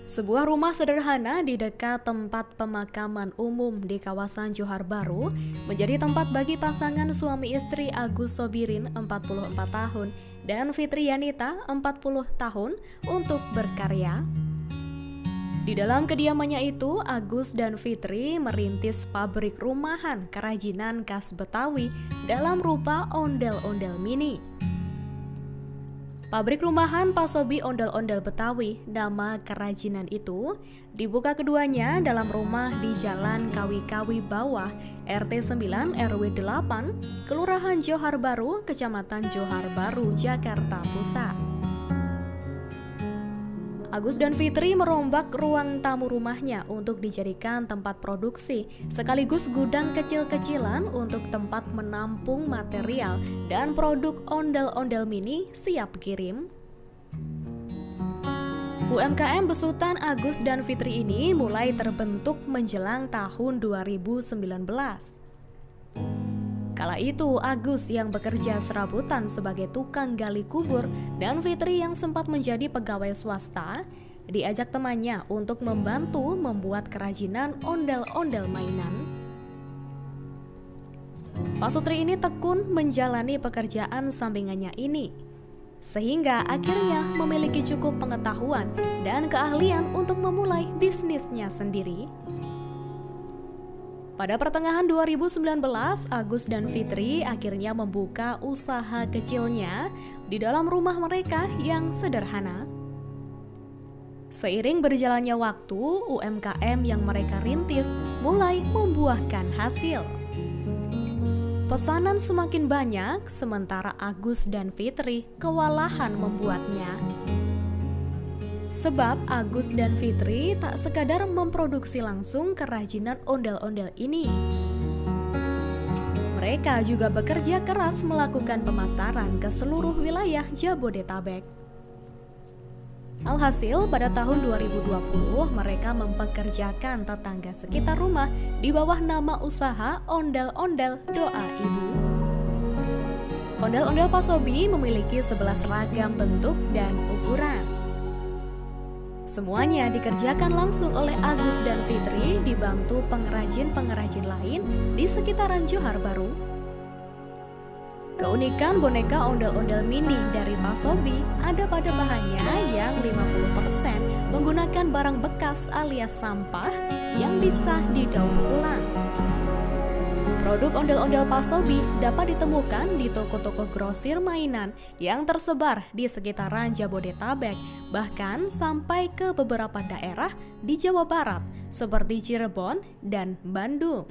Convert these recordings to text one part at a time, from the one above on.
Sebuah rumah sederhana di dekat tempat pemakaman umum di kawasan Johar Baru menjadi tempat bagi pasangan suami istri Agus Sobirin 44 tahun dan Fitri Yanita 40 tahun untuk berkarya. Di dalam kediamannya itu, Agus dan Fitri merintis pabrik rumahan kerajinan khas Betawi dalam rupa ondel-ondel mini. Pabrik rumahan Pasobi Ondel-Ondel Betawi, nama kerajinan itu, dibuka keduanya dalam rumah di Jalan Kawi-Kawi Bawah, RT 9 RW 8, Kelurahan Johar Baru, Kecamatan Johar Baru, Jakarta Pusat. Agus dan Fitri merombak ruang tamu rumahnya untuk dijadikan tempat produksi, sekaligus gudang kecil-kecilan untuk tempat menampung material dan produk ondel-ondel mini siap kirim. UMKM besutan Agus dan Fitri ini mulai terbentuk menjelang tahun 2019. Kala itu, Agus yang bekerja serabutan sebagai tukang gali kubur dan Fitri yang sempat menjadi pegawai swasta diajak temannya untuk membantu membuat kerajinan ondel-ondel mainan. Pak Sutri ini tekun menjalani pekerjaan sampingannya ini, sehingga akhirnya memiliki cukup pengetahuan dan keahlian untuk memulai bisnisnya sendiri. Pada pertengahan 2019, Agus dan Fitri akhirnya membuka usaha kecilnya di dalam rumah mereka yang sederhana. Seiring berjalannya waktu, UMKM yang mereka rintis mulai membuahkan hasil. Pesanan semakin banyak, sementara Agus dan Fitri kewalahan membuatnya. Sebab Agus dan Fitri tak sekadar memproduksi langsung kerajinan ondel-ondel ini. Mereka juga bekerja keras melakukan pemasaran ke seluruh wilayah Jabodetabek. Alhasil pada tahun 2020 mereka mempekerjakan tetangga sekitar rumah di bawah nama usaha Ondel-Ondel Doa Ibu. Ondel-ondel Pasobi memiliki 11 ragam bentuk dan ukuran. Semuanya dikerjakan langsung oleh Agus dan Fitri dibantu pengrajin-pengrajin lain di sekitaran Johar Baru. Keunikan boneka ondel-ondel mini dari Pasobi ada pada bahannya yang 50% menggunakan barang bekas alias sampah yang bisa didaur ulang. Produk ondel-ondel Pasobi dapat ditemukan di toko-toko grosir mainan yang tersebar di sekitaran Jabodetabek, bahkan sampai ke beberapa daerah di Jawa Barat seperti Cirebon dan Bandung.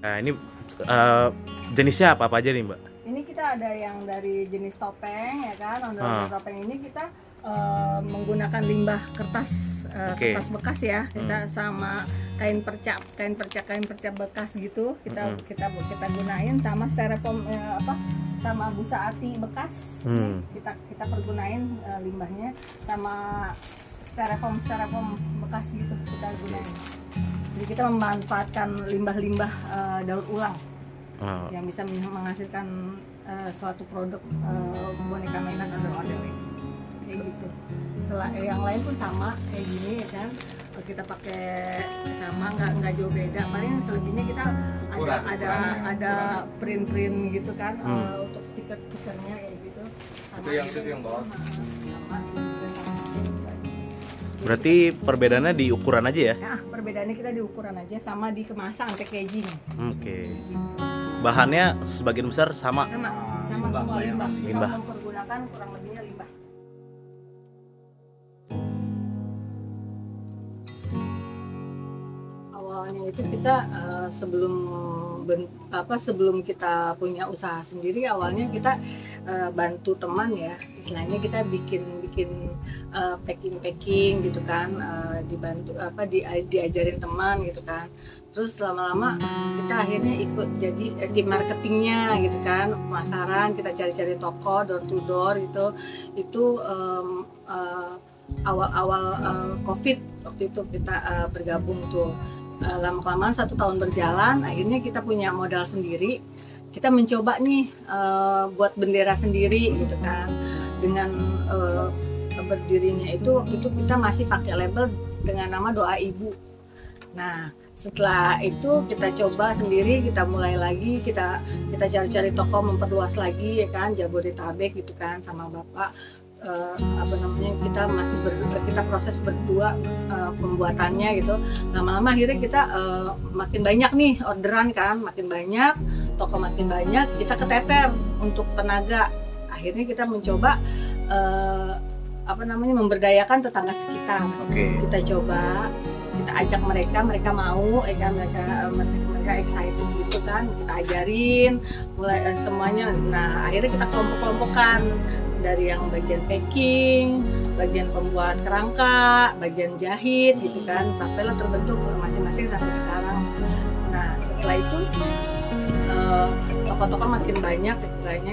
Nah, ini jenisnya apa aja nih, Mbak? Ini kita ada yang dari jenis topeng, ya kan? Ondel-ondel topeng ini kita menggunakan limbah kertas kertas bekas ya, kita sama kain perca bekas gitu, kita gunain sama styrofoam sama busa ati bekas. Kita pergunain limbahnya sama styrofoam bekas gitu kita gunain. Jadi kita memanfaatkan limbah-limbah daur ulang yang bisa menghasilkan suatu produk boneka mainan ondel-ondel kayak gitu. Yang lain pun sama kayak gini ya kan, kita pakai sama, nggak jauh beda, paling selebihnya kita ada print gitu kan, untuk stiker-stikernya kayak gitu. Sama itu yang bawah. Berarti perbedaannya di ukuran aja ya? Ya, perbedaannya kita di ukuran aja sama di kemasan packaging. Oke. Bahannya sebagian besar sama. Sama semua limbah. Kita mempergunakan kurang lebihnya limbah. Awalnya itu kita sebelum kita punya usaha sendiri, awalnya kita bantu teman ya, istilahnya kita bikin packing gitu kan, dibantu diajarin teman gitu kan. Terus lama-lama kita akhirnya ikut jadi tim marketingnya gitu kan, pemasaran, kita cari-cari toko door to door itu awal-awal COVID waktu itu kita bergabung tuh. Lama-kelamaan 1 tahun berjalan, akhirnya kita punya modal sendiri. Kita mencoba nih buat bendera sendiri gitu kan, dengan berdirinya itu waktu itu kita masih pakai label dengan nama Doa Ibu. Nah setelah itu kita coba sendiri, kita mulai lagi, kita cari-cari toko, memperluas lagi ya kan, Jabodetabek gitu kan sama Bapak. Kita masih kita proses berdua pembuatannya gitu. Lama-lama akhirnya kita makin banyak nih orderan kan, makin banyak, toko makin banyak, kita keteter untuk tenaga. Akhirnya kita mencoba memberdayakan tetangga sekitar. Kita coba, kita ajak mereka mau, kan mereka excited gitu kan, kita ajarin mulai semuanya. Nah akhirnya kita kelompok-kelompokkan dari yang bagian packing, bagian pembuat kerangka, bagian jahit gitu kan, sampailah terbentuk masing-masing sampai sekarang. Nah setelah itu toko-toko makin banyak,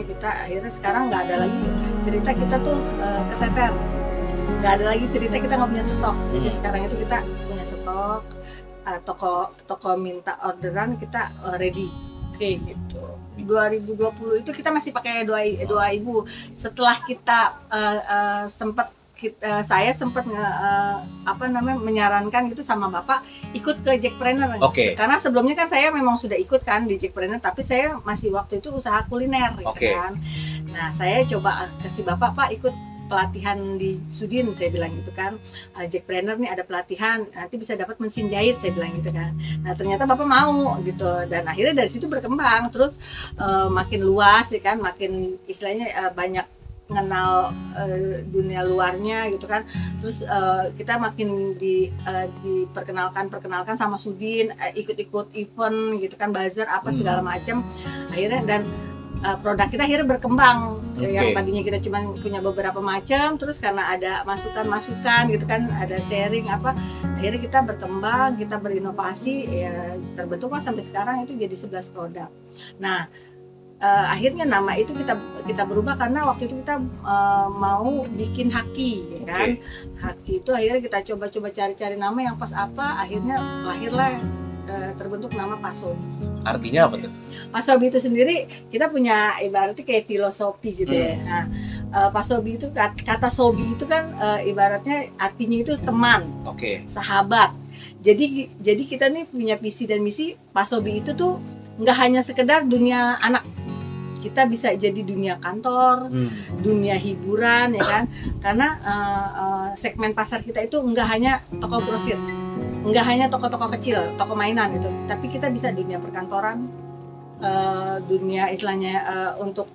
kita akhirnya sekarang nggak ada lagi cerita kita tuh keteter, nggak ada lagi cerita kita nggak punya stok. Jadi sekarang itu kita punya stok, toko minta orderan kita ready kayak gitu. 2020 itu kita masih pakai doa ibu. Setelah kita saya sempat menyarankan gitu sama Bapak ikut ke Jackpreneur. Karena sebelumnya kan saya memang sudah ikut kan di Jackpreneur, tapi saya masih waktu itu usaha kuliner gitu kan. Nah saya coba kasih Bapak, Pak ikut pelatihan di Sudin, saya bilang gitu kan, Jackpreneur nih ada pelatihan, nanti bisa dapat mesin jahit, saya bilang gitu kan. Nah ternyata Bapak mau gitu, dan akhirnya dari situ berkembang terus makin luas ya kan, makin istilahnya banyak mengenal dunia luarnya gitu kan. Terus kita makin diperkenalkan sama Sudin, ikut-ikut event gitu kan, bazar apa segala macam. Akhirnya dan produk kita akhirnya berkembang. Yang tadinya kita cuma punya beberapa macam, terus karena ada masukan gitu kan, ada sharing apa, akhirnya kita berkembang, kita berinovasi, ya terbentuklah sampai sekarang itu jadi 11 produk. Nah akhirnya nama itu kita berubah karena waktu itu kita mau bikin haki ya kan. Haki itu akhirnya kita coba cari nama yang pas apa, akhirnya lahirlah terbentuk nama Pasobi. Artinya apa tuh? Pasobi itu sendiri kita punya ibaratnya kayak filosofi gitu ya. Nah, Pasobi itu kata sobi itu kan ibaratnya artinya itu teman, sahabat. Jadi kita nih punya visi dan misi. Pasobi itu tuh nggak hanya sekedar dunia anak, kita bisa jadi dunia kantor, dunia hiburan ya kan. Karena segmen pasar kita itu nggak hanya toko grosir, nggak hanya toko-toko kecil, toko mainan gitu, tapi kita bisa dunia perkantoran, dunia istilahnya untuk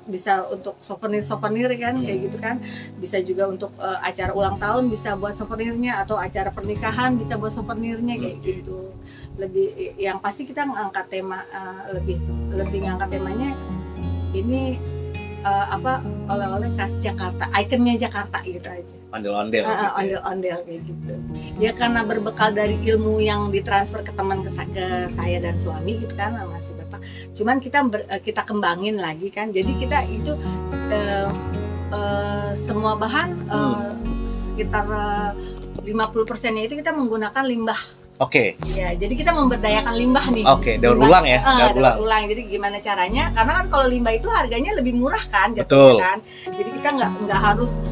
souvenir kan, kayak gitu kan. Bisa juga untuk acara ulang tahun bisa buat souvenirnya, atau acara pernikahan bisa buat souvenirnya kayak gitu. Lebih yang pasti kita ngangkat tema, lebih ngangkat temanya ini oleh-oleh khas Jakarta, ikonnya Jakarta gitu aja. Ondel-ondel. Ondel-ondel kayak gitu. Ya karena berbekal dari ilmu yang ditransfer ke teman ke saya dan suami gitu kan, sama si Bapak. Cuman kita kembangin lagi kan. Jadi kita itu semua bahan sekitar 50%-nya itu kita menggunakan limbah. Ya, jadi kita memberdayakan limbah nih. Daur ulang ya. Daur ulang. Jadi gimana caranya? Karena kan kalau limbah itu harganya lebih murah kan, jatuhnya kan. Jadi kita nggak harus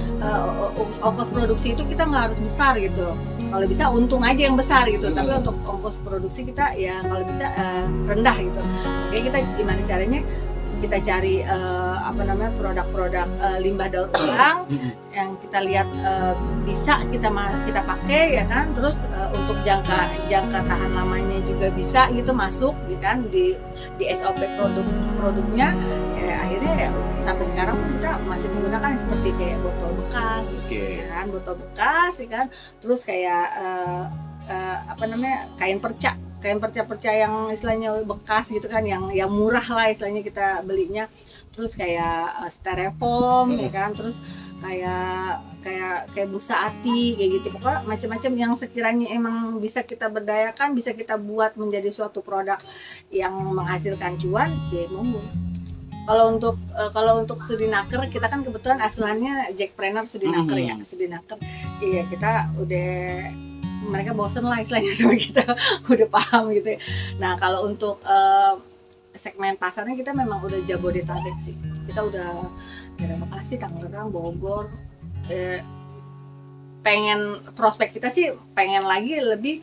ongkos produksi itu kita nggak harus besar gitu. Kalau bisa untung aja yang besar gitu. Tapi untuk ongkos produksi kita ya kalau bisa rendah gitu. Oke, kita gimana caranya? Kita cari produk-produk limbah daur ulang yang kita lihat bisa kita pakai ya kan. Terus untuk jangka tahan lamanya juga bisa gitu masuk gitu kan di SOP produknya. Ya, akhirnya ya, sampai sekarang kita masih menggunakan seperti kayak botol bekas ya kan, botol bekas ya kan. Terus kayak kain perca yang istilahnya bekas gitu kan, yang murah lah istilahnya kita belinya. Terus kayak styrofoam ya kan, terus kayak busa ati kayak gitu. Pokoknya macam-macam yang sekiranya emang bisa kita berdayakan, bisa kita buat menjadi suatu produk yang menghasilkan cuan, ya monggo. Kalau untuk Sudinaker, kita kan kebetulan asuhannya Jackpreneur Sudinaker ya. Sudinaker iya, kita udah, mereka bosen lah istilahnya sama kita, udah paham gitu ya. Nah kalau untuk segmen pasarnya kita memang udah Jabodetabek sih. Kita udah daerah Bekasi, Tangerang, Bogor, pengen prospek kita sih pengen lagi lebih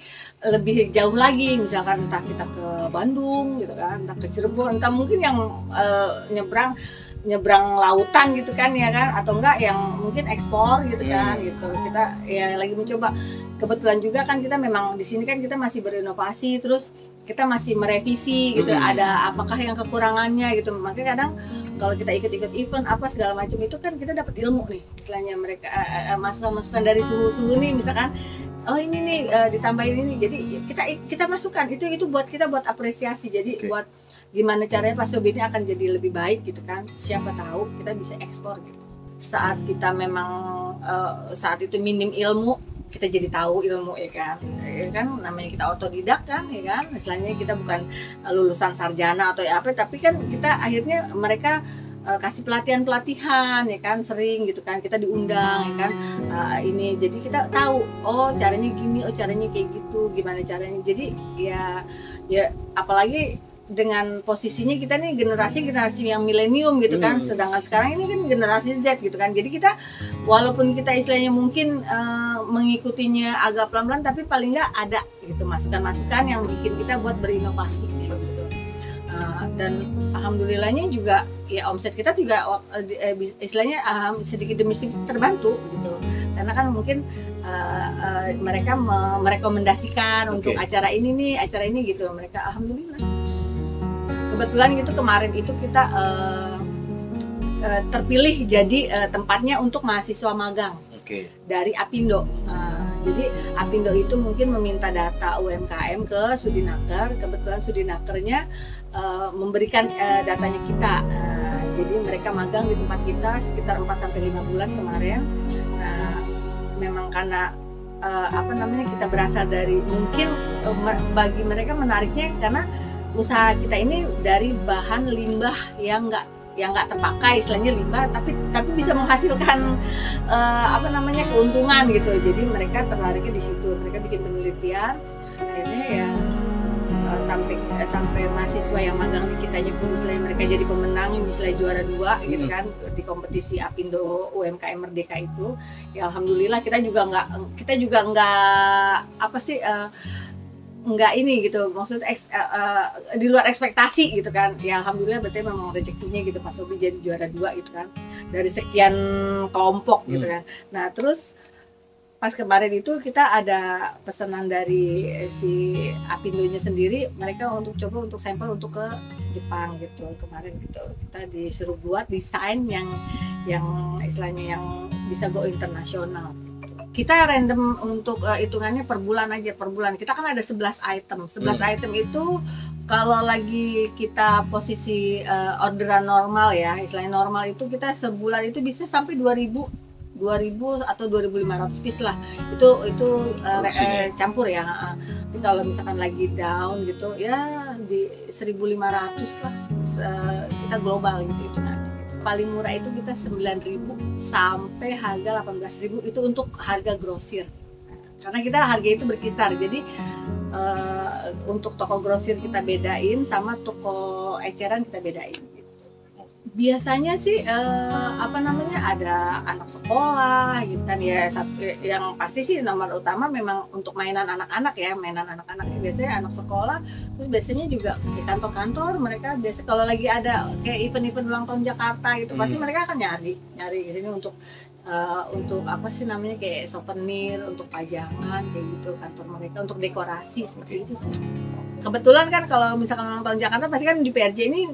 jauh lagi, misalkan entah kita ke Bandung gitu kan, entah ke Cirebon, entah mungkin yang nyebrang lautan gitu kan ya kan, atau enggak yang mungkin ekspor gitu kan gitu. Kita ya lagi mencoba. Kebetulan juga kan kita memang di sini kan kita masih berinovasi, terus kita masih merevisi gitu, ada apakah yang kekurangannya gitu. Makanya kadang kalau kita ikut event apa segala macam itu kan kita dapat ilmu nih, istilahnya mereka masukan dari suhu nih, misalkan oh ini nih ditambahin ini, jadi kita masukkan itu buat kita buat apresiasi, jadi buat gimana caranya Pak Sobi ini akan jadi lebih baik gitu kan, siapa tahu kita bisa ekspor gitu. Saat kita memang saat itu minim ilmu, kita jadi tahu ilmu ya kan, namanya kita otodidak kan ya kan, istilahnya kita bukan lulusan sarjana atau apa, tapi kan kita akhirnya mereka kasih pelatihan ya kan, sering gitu kan, kita diundang ya kan, ini jadi kita tahu oh caranya gini, oh caranya kayak gitu, gimana caranya. Jadi ya apalagi dengan posisinya kita nih generasi yang milenium gitu kan, sedangkan sekarang ini kan generasi Z gitu kan. Jadi kita walaupun kita istilahnya mungkin mengikutinya agak pelan-pelan, tapi paling nggak ada gitu masukan-masukan yang bikin kita buat berinovasi gitu. Dan alhamdulillahnya juga ya omset kita juga istilahnya sedikit demi sedikit terbantu gitu, karena kan mungkin mereka merekomendasikan untuk acara ini gitu, mereka alhamdulillah. Kebetulan gitu kemarin itu kita terpilih jadi tempatnya untuk mahasiswa magang dari Apindo. Jadi Apindo itu mungkin meminta data UMKM ke Sudinaker. Kebetulan Sudinakernya memberikan datanya kita. Jadi mereka magang di tempat kita sekitar 4-5 bulan kemarin. Nah, memang karena kita berasal dari, mungkin bagi mereka menariknya karena usaha kita ini dari bahan limbah yang nggak terpakai, istilahnya limbah, tapi bisa menghasilkan keuntungan gitu. Jadi mereka tertariknya di situ, mereka bikin penelitian, akhirnya ya sampai mahasiswa yang magang di kitanya pun istilahnya mereka jadi pemenang, istilahnya juara 2 gitu kan di kompetisi Apindo UMKM Merdeka itu. Ya alhamdulillah kita juga nggak ini gitu, maksud di luar ekspektasi gitu kan. Ya alhamdulillah berarti memang rezekinya gitu Pak Sobi jadi juara 2 gitu kan, dari sekian kelompok gitu kan. Nah terus pas kemarin itu kita ada pesanan dari si Apindonya sendiri, mereka coba untuk sampel untuk ke Jepang gitu kemarin gitu. Kita disuruh buat desain yang istilahnya yang bisa go internasional. Kita random untuk hitungannya per bulan aja, per bulan. Kita kan ada 11 item. 11 item itu kalau lagi kita posisi orderan normal ya, istilahnya normal itu kita sebulan itu bisa sampai 2000 atau 2.500 piece lah. Itu campur ya. Tapi kalau misalkan lagi down gitu ya di 1.500 lah. Kita global gitu kan. Paling murah itu kita 9.000 sampai harga 18.000 itu untuk harga grosir. Karena kita harga itu berkisar. Jadi untuk toko grosir kita bedain sama toko eceran kita bedain. Biasanya sih ada anak sekolah gitu kan ya, yang pasti sih nomor utama memang untuk mainan anak-anak ya, biasanya anak sekolah. Terus biasanya juga di kantor-kantor mereka biasa kalau lagi ada kayak event-event ulang tahun Jakarta gitu, pasti mereka akan nyari di sini untuk kayak souvenir, untuk pajangan kayak gitu kantor mereka, untuk dekorasi seperti itu sih. Kebetulan kan kalau misalkan ulang tahun Jakarta pasti kan di PRJ ini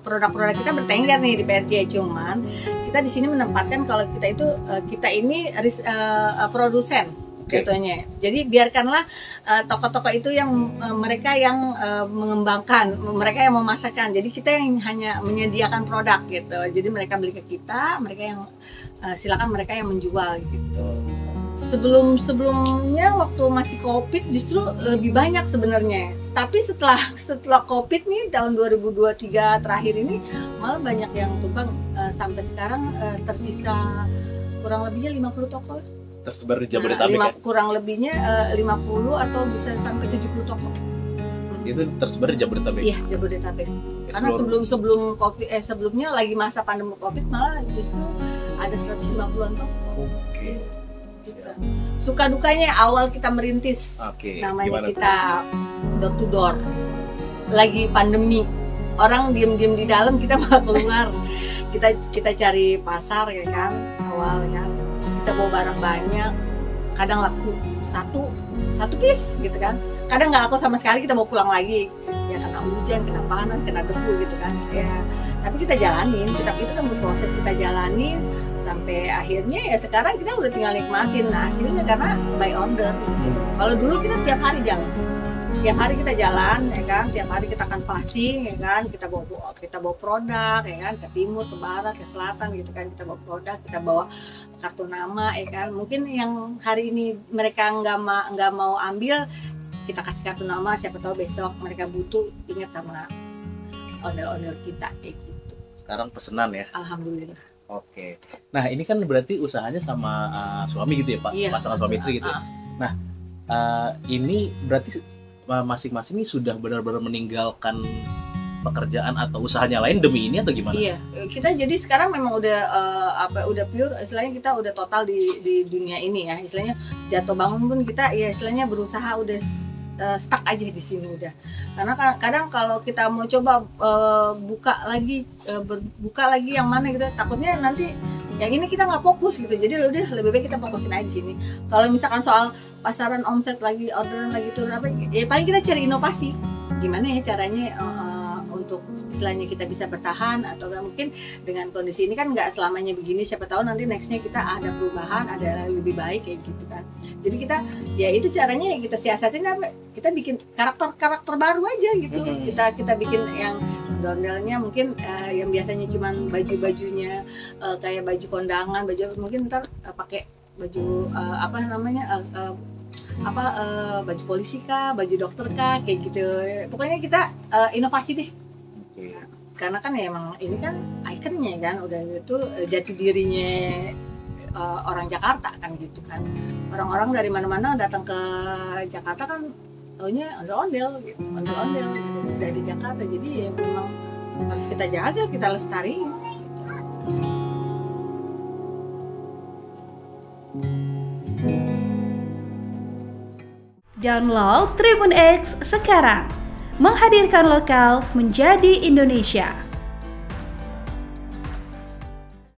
produk-produk kita bertengger nih di PRJ, cuman kita di sini menempatkan kalau kita ini produsen contohnya. Jadi biarkanlah toko-toko itu yang mereka yang mengembangkan, mereka yang memasarkan. Jadi kita yang hanya menyediakan produk gitu. Jadi mereka beli ke kita, mereka yang silakan mereka yang menjual gitu. Sebelumnya waktu masih COVID justru lebih banyak sebenarnya. Tapi setelah COVID nih tahun 2023 terakhir ini malah banyak yang tumbang, sampai sekarang tersisa kurang lebihnya 50 toko lah. Tersebar di Jabodetabek ya? Kurang lebihnya 50 atau bisa sampai 70 toko. Itu tersebar di Jabodetabek. Iya, Jabodetabek. Karena sebelum Covid, sebelumnya lagi masa pandemi Covid malah justru ada 150-an toko. Oke. Gitu. Suka dukanya awal kita merintis, namanya gimana kita door to door. Lagi pandemi, orang diem-diem di dalam, kita malah keluar. kita cari pasar ya kan, awal kan. Kita bawa barang banyak, kadang laku satu piece gitu kan, kadang nggak laku sama sekali, kita bawa pulang lagi ya, kena hujan, kena panas, kena debu gitu kan ya. Tapi kita jalanin, itu kan berproses, kita jalanin sampai akhirnya ya sekarang kita udah tinggal nikmatin hasilnya karena by order gitu. Kalau dulu kita tiap hari jalan, tiap hari kita jalan ya kan, tiap hari kita akan passing ya kan, kita bawa produk ya kan, ke timur, ke barat, ke selatan gitu kan, kita bawa produk, kita bawa kartu nama ya kan. Mungkin yang hari ini mereka nggak mau ambil, kita kasih kartu nama, siapa tahu besok mereka butuh, ingat sama ondel-ondel kita kayak gitu. Sekarang pesenan ya? Alhamdulillah. Oke. Nah ini kan berarti usahanya sama suami gitu ya Pak? Iya. Pasangan suami istri gitu ya? Nah ini berarti masing-masing ini sudah benar-benar meninggalkan pekerjaan atau usahanya lain demi ini atau gimana? Iya, kita jadi sekarang memang udah pure, istilahnya kita udah total di dunia ini ya, istilahnya jatuh bangun pun kita ya istilahnya berusaha udah stuck aja di sini udah. Karena kadang kalau kita mau coba buka lagi yang mana gitu, takutnya nanti yang ini kita nggak fokus gitu, jadi udah lebih baik kita fokusin aja di sini. Kalau misalkan soal pasaran, omset lagi, orderan lagi turun apa, ya paling kita cari inovasi, gimana ya caranya untuk istilahnya kita bisa bertahan, atau mungkin dengan kondisi ini kan nggak selamanya begini, siapa tahu nanti nextnya kita ada perubahan, ada lebih baik kayak gitu kan. Jadi kita ya itu caranya kita siasatin apa, kita bikin karakter baru aja gitu. Kita bikin yang dondelnya mungkin yang biasanya cuman baju-bajunya kayak baju kondangan, baju mungkin ntar pakai baju baju polisi kah, baju dokter kah, kayak gitu. Pokoknya kita inovasi deh. Karena kan ya emang ini kan ikonnya kan, udah itu jati dirinya orang Jakarta kan gitu kan. Orang-orang dari mana-mana datang ke Jakarta kan taunya ondel-ondel gitu, ondel-ondel gitu, dari Jakarta. Jadi ya memang harus kita jaga, kita lestariin gitu. Download Tribun X sekarang, menghadirkan lokal menjadi Indonesia.